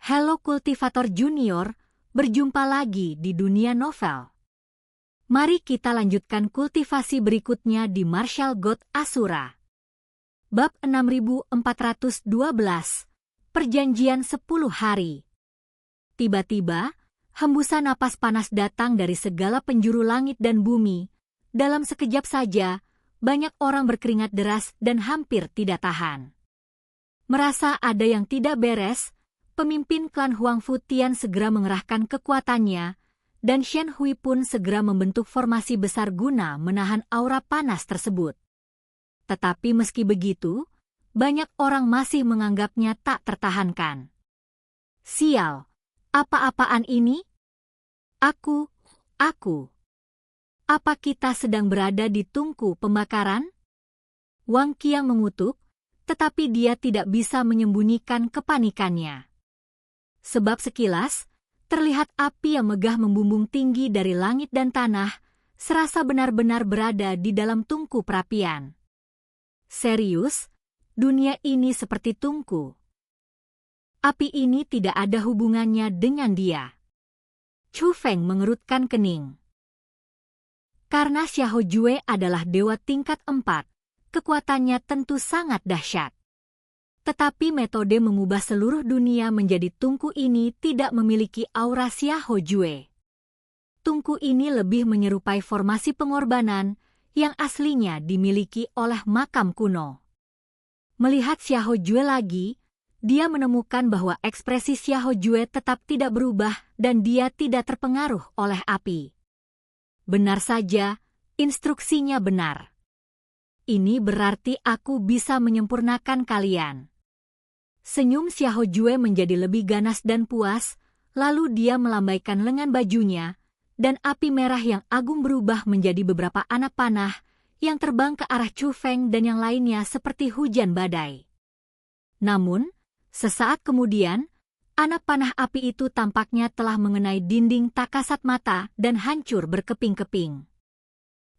Halo Kultivator Junior, berjumpa lagi di dunia novel. Mari kita lanjutkan kultivasi berikutnya di Martial God Asura. Bab 6412, Perjanjian 10 Hari. Tiba-tiba, hembusan napas panas datang dari segala penjuru langit dan bumi. Dalam sekejap saja, banyak orang berkeringat deras dan hampir tidak tahan. Merasa ada yang tidak beres, pemimpin klan Huang Futian segera mengerahkan kekuatannya, dan Shen Hui pun segera membentuk formasi besar guna menahan aura panas tersebut. Tetapi meski begitu, banyak orang masih menganggapnya tak tertahankan. Sial, apa-apaan ini? Aku. Apa kita sedang berada di tungku pembakaran? Wang Qiang mengutuk, tetapi dia tidak bisa menyembunyikan kepanikannya. Sebab sekilas, terlihat api yang megah membumbung tinggi dari langit dan tanah, serasa benar-benar berada di dalam tungku perapian. Serius, dunia ini seperti tungku. Api ini tidak ada hubungannya dengan dia. Chu Feng mengerutkan kening. Karena Xiahou Jue adalah dewa tingkat 4, kekuatannya tentu sangat dahsyat. Tetapi metode mengubah seluruh dunia menjadi tungku ini tidak memiliki aura Xiahou Jue. Tungku ini lebih menyerupai formasi pengorbanan yang aslinya dimiliki oleh makam kuno. Melihat Xiahou Jue lagi, dia menemukan bahwa ekspresi Xiahou Jue tetap tidak berubah dan dia tidak terpengaruh oleh api. Benar saja, instruksinya benar. Ini berarti aku bisa menyempurnakan kalian. Senyum Xiahou Jue menjadi lebih ganas dan puas, lalu dia melambaikan lengan bajunya, dan api merah yang agung berubah menjadi beberapa anak panah yang terbang ke arah Chu Feng dan yang lainnya seperti hujan badai. Namun, sesaat kemudian, anak panah api itu tampaknya telah mengenai dinding tak kasat mata dan hancur berkeping-keping.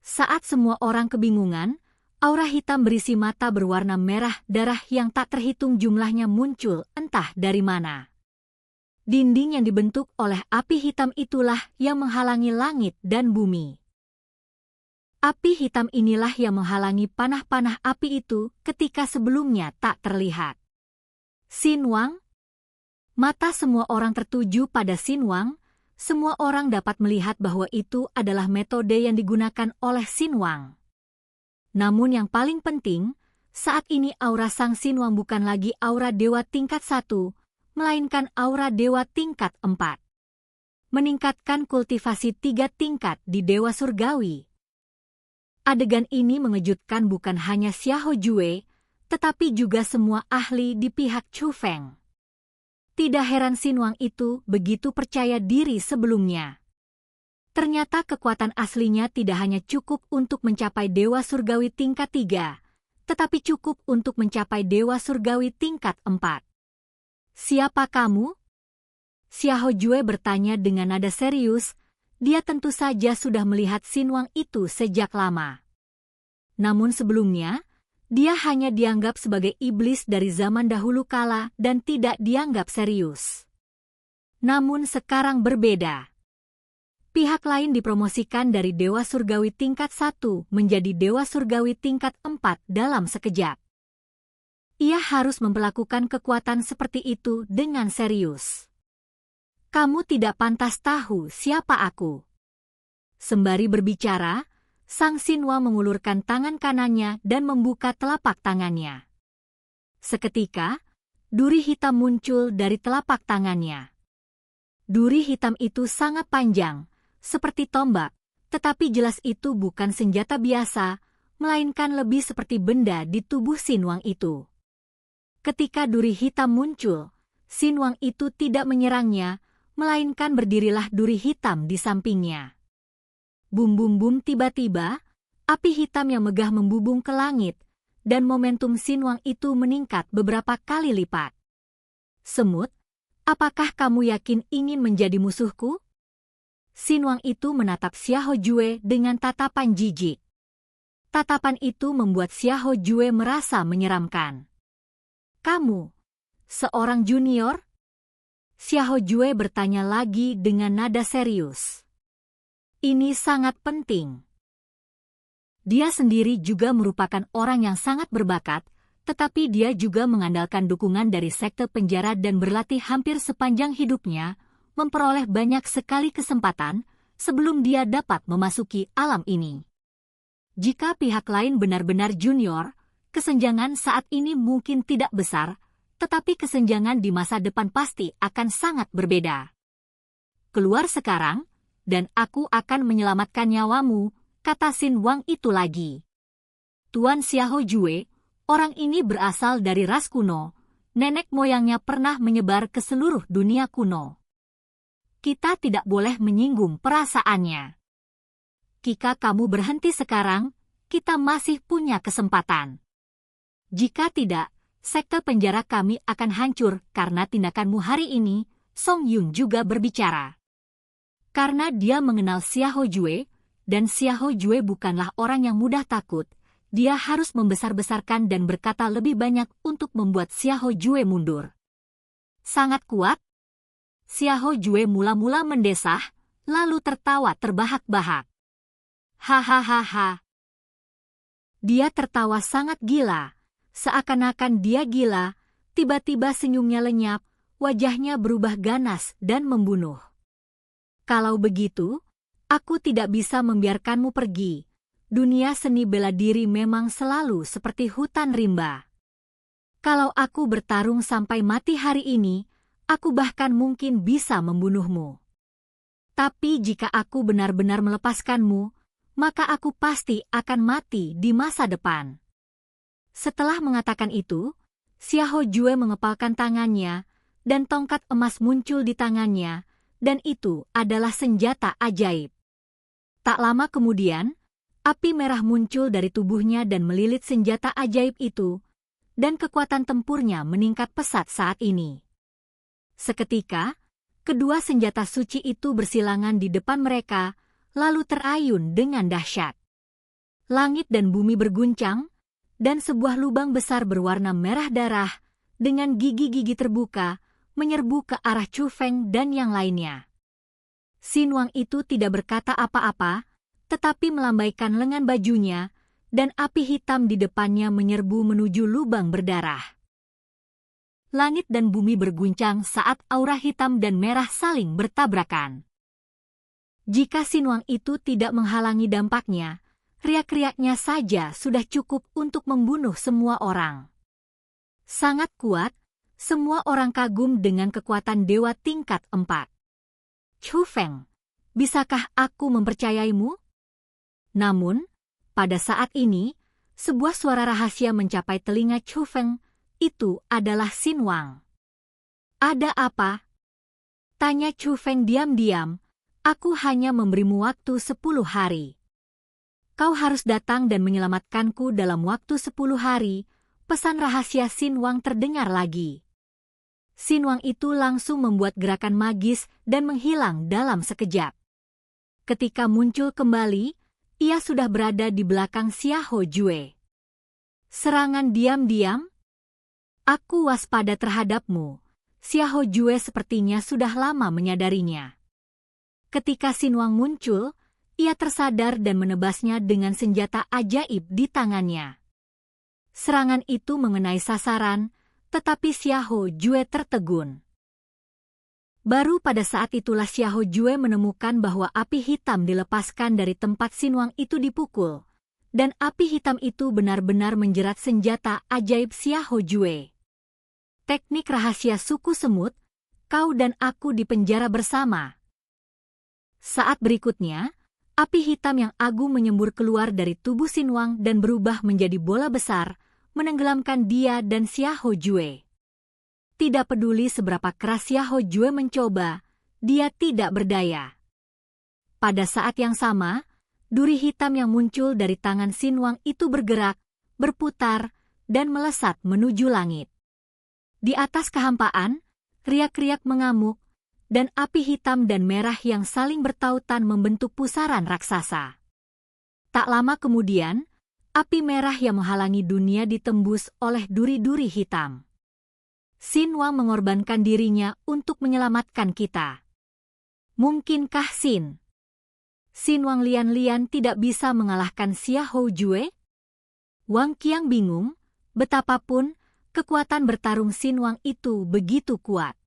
Saat semua orang kebingungan, aura hitam berisi mata berwarna merah darah yang tak terhitung jumlahnya muncul entah dari mana. Dinding yang dibentuk oleh api hitam itulah yang menghalangi langit dan bumi. Api hitam inilah yang menghalangi panah-panah api itu ketika sebelumnya tak terlihat. Xin Wang? Mata semua orang tertuju pada Xin Wang. Semua orang dapat melihat bahwa itu adalah metode yang digunakan oleh Xin Wang. Namun yang paling penting, saat ini aura Sang Xin Wang bukan lagi aura dewa tingkat 1, melainkan aura dewa tingkat 4. Meningkatkan kultivasi 3 tingkat di dewa surgawi. Adegan ini mengejutkan bukan hanya Xiahou Jue, tetapi juga semua ahli di pihak Chu Feng. Tidak heran Xin Wang itu begitu percaya diri sebelumnya. Ternyata kekuatan aslinya tidak hanya cukup untuk mencapai dewa surgawi tingkat 3, tetapi cukup untuk mencapai dewa surgawi tingkat 4. Siapa kamu? Xiahou Jue bertanya dengan nada serius. Dia tentu saja sudah melihat Xin Wang itu sejak lama. Namun sebelumnya, dia hanya dianggap sebagai iblis dari zaman dahulu kala dan tidak dianggap serius. Namun sekarang berbeda. Pihak lain dipromosikan dari dewa surgawi tingkat 1 menjadi dewa surgawi tingkat 4 dalam sekejap. Ia harus memperlakukan kekuatan seperti itu dengan serius. Kamu tidak pantas tahu siapa aku. Sembari berbicara, Sang Xin Wang mengulurkan tangan kanannya dan membuka telapak tangannya. Seketika, duri hitam muncul dari telapak tangannya. Duri hitam itu sangat panjang, seperti tombak, tetapi jelas itu bukan senjata biasa, melainkan lebih seperti benda di tubuh Xin Wang itu. Ketika duri hitam muncul, Xin Wang itu tidak menyerangnya, melainkan berdirilah duri hitam di sampingnya. Bum-bum-bum, tiba-tiba, api hitam yang megah membubung ke langit, dan momentum Xin Wang itu meningkat beberapa kali lipat. Semut, apakah kamu yakin ingin menjadi musuhku? Xin Wang itu menatap Xiahou Jue dengan tatapan jijik. Tatapan itu membuat Xiahou Jue merasa menyeramkan. Kamu, seorang junior? Xiahou Jue bertanya lagi dengan nada serius. Ini sangat penting. Dia sendiri juga merupakan orang yang sangat berbakat, tetapi dia juga mengandalkan dukungan dari sekte penjara dan berlatih hampir sepanjang hidupnya, memperoleh banyak sekali kesempatan sebelum dia dapat memasuki alam ini. Jika pihak lain benar-benar junior, kesenjangan saat ini mungkin tidak besar, tetapi kesenjangan di masa depan pasti akan sangat berbeda. Keluar sekarang, dan aku akan menyelamatkan nyawamu, kata Xin Wang itu lagi. Tuan Xiahou Jue, orang ini berasal dari ras kuno, nenek moyangnya pernah menyebar ke seluruh dunia kuno. Kita tidak boleh menyinggung perasaannya. Jika kamu berhenti sekarang, kita masih punya kesempatan. Jika tidak, sekte penjara kami akan hancur karena tindakanmu hari ini, Song Yun juga berbicara. Karena dia mengenal Xiahou Jue, dan Xiahou Jue bukanlah orang yang mudah takut, dia harus membesar-besarkan dan berkata lebih banyak untuk membuat Xiahou Jue mundur. Sangat kuat? Xiahou Jue mula-mula mendesah, lalu tertawa terbahak-bahak. Hahaha. Dia tertawa sangat gila. Seakan-akan dia gila, tiba-tiba senyumnya lenyap, wajahnya berubah ganas dan membunuh. Kalau begitu, aku tidak bisa membiarkanmu pergi. Dunia seni bela diri memang selalu seperti hutan rimba. Kalau aku bertarung sampai mati hari ini, aku bahkan mungkin bisa membunuhmu. Tapi jika aku benar-benar melepaskanmu, maka aku pasti akan mati di masa depan. Setelah mengatakan itu, Xiahou Jue mengepalkan tangannya, dan tongkat emas muncul di tangannya, dan itu adalah senjata ajaib. Tak lama kemudian, api merah muncul dari tubuhnya dan melilit senjata ajaib itu, dan kekuatan tempurnya meningkat pesat saat ini. Seketika, kedua senjata suci itu bersilangan di depan mereka, lalu terayun dengan dahsyat. Langit dan bumi berguncang, dan sebuah lubang besar berwarna merah darah, dengan gigi-gigi terbuka, menyerbu ke arah Chu Feng dan yang lainnya. Xin Wang itu tidak berkata apa-apa, tetapi melambaikan lengan bajunya, dan api hitam di depannya menyerbu menuju lubang berdarah. Langit dan bumi berguncang saat aura hitam dan merah saling bertabrakan. Jika Xin Wang itu tidak menghalangi dampaknya, riak-riaknya saja sudah cukup untuk membunuh semua orang. Sangat kuat, semua orang kagum dengan kekuatan dewa tingkat 4. Chu Feng, bisakah aku mempercayaimu? Namun, pada saat ini, sebuah suara rahasia mencapai telinga Chu Feng, itu adalah Xin Wang. Ada apa? Tanya Chu Feng diam-diam, aku hanya memberimu waktu 10 hari. Kau harus datang dan menyelamatkanku dalam waktu 10 hari, pesan rahasia Xin Wang terdengar lagi. Xin Wang itu langsung membuat gerakan magis dan menghilang dalam sekejap. Ketika muncul kembali, ia sudah berada di belakang Xiahou Jue. Serangan diam-diam? Aku waspada terhadapmu. Xiahou Jue sepertinya sudah lama menyadarinya. Ketika Xin Wang muncul, ia tersadar dan menebasnya dengan senjata ajaib di tangannya. Serangan itu mengenai sasaran, tetapi Xiahou Jue tertegun. Baru pada saat itulah Xiahou Jue menemukan bahwa api hitam dilepaskan dari tempat Xin Wang itu dipukul, dan api hitam itu benar-benar menjerat senjata ajaib Xiahou Jue. Teknik rahasia suku semut, kau dan aku dipenjara bersama. Saat berikutnya, api hitam yang agung menyembur keluar dari tubuh Xin Wang dan berubah menjadi bola besar, menenggelamkan dia dan Xiahou Jue. Tidak peduli seberapa keras Xiahou Jue mencoba, dia tidak berdaya. Pada saat yang sama, duri hitam yang muncul dari tangan Xin Wang itu bergerak, berputar, dan melesat menuju langit. Di atas kehampaan, riak-riak mengamuk, dan api hitam dan merah yang saling bertautan membentuk pusaran raksasa. Tak lama kemudian, api merah yang menghalangi dunia ditembus oleh duri-duri hitam. Xin Wang mengorbankan dirinya untuk menyelamatkan kita. Mungkinkah Xin Wang Lian tidak bisa mengalahkan Xia Hou Jue? Wang Qiang bingung, betapapun kekuatan bertarung Xin Wang itu begitu kuat.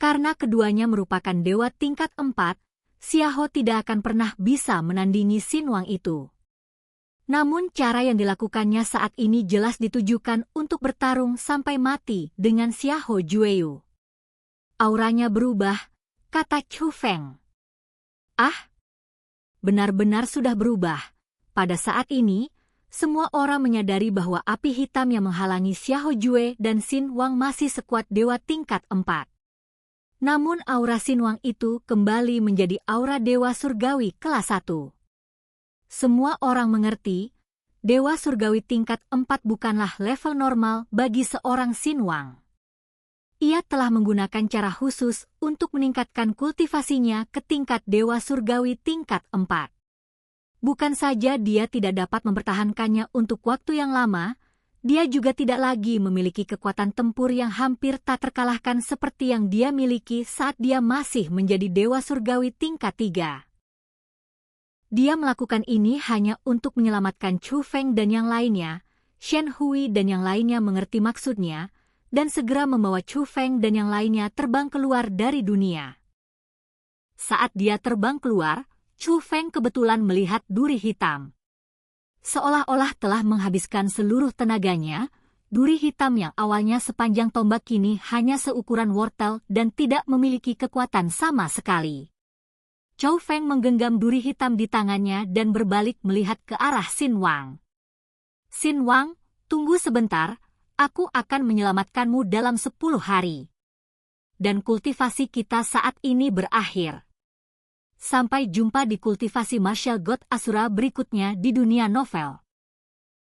Karena keduanya merupakan dewa tingkat 4, Xia Hou tidak akan pernah bisa menandingi Xin Wang itu. Namun cara yang dilakukannya saat ini jelas ditujukan untuk bertarung sampai mati dengan Xia Hou Jueyu. Auranya berubah, kata Chu Feng. Ah, benar-benar sudah berubah. Pada saat ini, semua orang menyadari bahwa api hitam yang menghalangi Xia Hou Jue dan Xin Wang masih sekuat dewa tingkat 4. Namun aura Xin Wang itu kembali menjadi aura dewa surgawi kelas 1. Semua orang mengerti, dewa surgawi tingkat 4 bukanlah level normal bagi seorang Xin Wang. Ia telah menggunakan cara khusus untuk meningkatkan kultivasinya ke tingkat dewa surgawi tingkat 4. Bukan saja dia tidak dapat mempertahankannya untuk waktu yang lama, dia juga tidak lagi memiliki kekuatan tempur yang hampir tak terkalahkan seperti yang dia miliki saat dia masih menjadi dewa surgawi tingkat 3. Dia melakukan ini hanya untuk menyelamatkan Chu Feng dan yang lainnya. Shen Hui dan yang lainnya mengerti maksudnya, dan segera membawa Chu Feng dan yang lainnya terbang keluar dari dunia. Saat dia terbang keluar, Chu Feng kebetulan melihat duri hitam. Seolah-olah telah menghabiskan seluruh tenaganya, duri hitam yang awalnya sepanjang tombak kini hanya seukuran wortel dan tidak memiliki kekuatan sama sekali. Chu Feng menggenggam duri hitam di tangannya dan berbalik melihat ke arah Xin Wang. Xin Wang, tunggu sebentar, aku akan menyelamatkanmu dalam 10 hari. Dan kultivasi kita saat ini berakhir. Sampai jumpa di kultivasi Martial God Asura berikutnya di dunia novel.